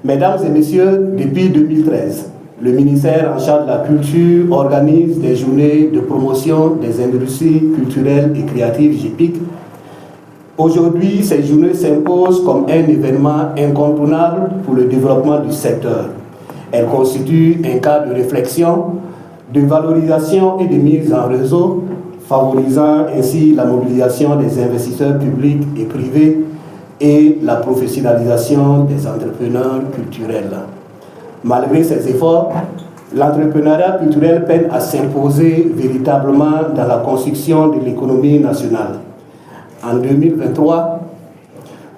Mesdames et messieurs, depuis 2013, le ministère en charge de la culture organise des journées de promotion des industries culturelles et créatives GEPIC. Aujourd'hui, ces journées s'imposent comme un événement incontournable pour le développement du secteur. Elles constituent un cadre de réflexion, de valorisation et de mise en réseau, favorisant ainsi la mobilisation des investisseurs publics et privés et la professionnalisation des entrepreneurs culturels. Malgré ces efforts, l'entrepreneuriat culturel peine à s'imposer véritablement dans la construction de l'économie nationale. En 2023,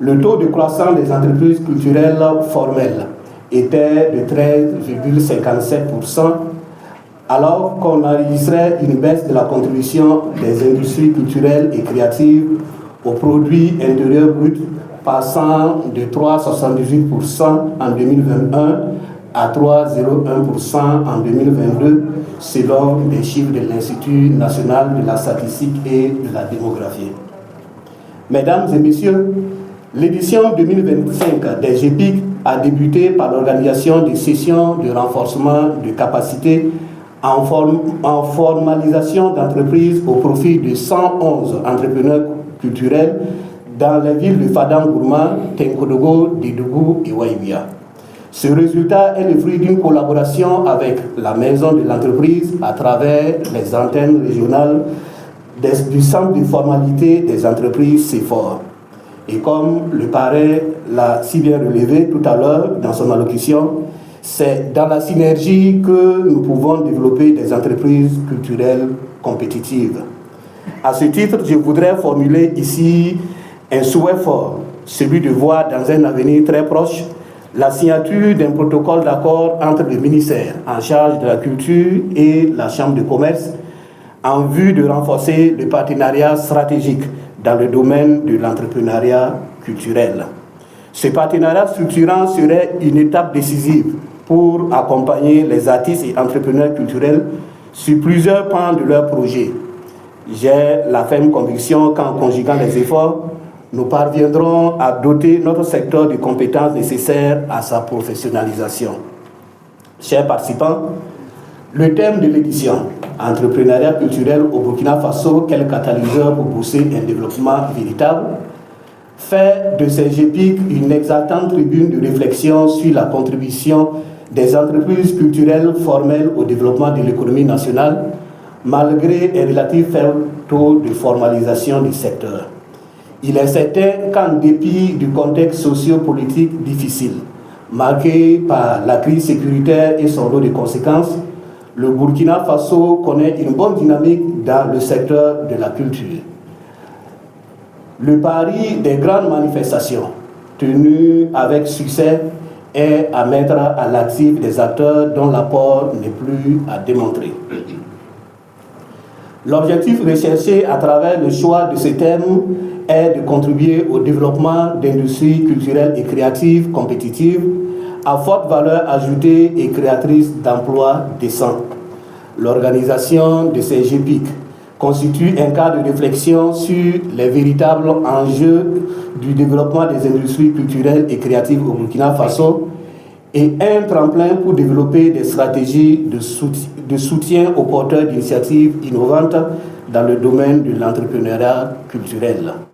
le taux de croissance des entreprises culturelles formelles était de 13,57%, alors qu'on enregistrait une baisse de la contribution des industries culturelles et créatives au produit intérieur brut, passant de 3,78% en 2021 à 3,01% en 2022, selon les chiffres de l'Institut national de la statistique et de la démographie. Mesdames et messieurs, l'édition 2025 des GEPIC a débuté par l'organisation de sessions de renforcement de capacités en formalisation d'entreprises au profit de 111 entrepreneurs culturels dans les villes de Fadam-Gourma, Tenkodogo, Dédougou et Waïbia. Ce résultat est le fruit d'une collaboration avec la maison de l'entreprise à travers les antennes régionales du centre de formalité des entreprises CEFOR. Et comme le parrain l'a si bien relevé tout à l'heure dans son allocution, c'est dans la synergie que nous pouvons développer des entreprises culturelles compétitives. À ce titre, je voudrais formuler ici un souhait fort, celui de voir dans un avenir très proche la signature d'un protocole d'accord entre le ministère en charge de la culture et la Chambre de commerce en vue de renforcer le partenariat stratégique dans le domaine de l'entrepreneuriat culturel. Ce partenariat structurant serait une étape décisive pour accompagner les artistes et entrepreneurs culturels sur plusieurs pans de leurs projets. J'ai la ferme conviction qu'en conjuguant les efforts, nous parviendrons à doter notre secteur de compétences nécessaires à sa professionnalisation. Chers participants, le thème de l'édition, entrepreneuriat culturel au Burkina Faso, quel catalyseur pour pousser un développement véritable, fait de ces GEPIC une exaltante tribune de réflexion sur la contribution des entreprises culturelles formelles au développement de l'économie nationale, malgré un relatif faible taux de formalisation du secteur. Il est certain qu'en dépit du contexte socio-politique difficile, marqué par la crise sécuritaire et son lot de conséquences, le Burkina Faso connaît une bonne dynamique dans le secteur de la culture. Le pari des grandes manifestations tenues avec succès est à mettre à l'actif des acteurs dont l'apport n'est plus à démontrer. L'objectif recherché à travers le choix de ce thème est de contribuer au développement d'industries culturelles et créatives compétitives à forte valeur ajoutée et créatrice d'emplois décents. L'organisation de ces GEPIC constitue un cadre de réflexion sur les véritables enjeux du développement des industries culturelles et créatives au Burkina Faso et un tremplin pour développer des stratégies de soutien aux porteurs d'initiatives innovantes dans le domaine de l'entrepreneuriat culturel.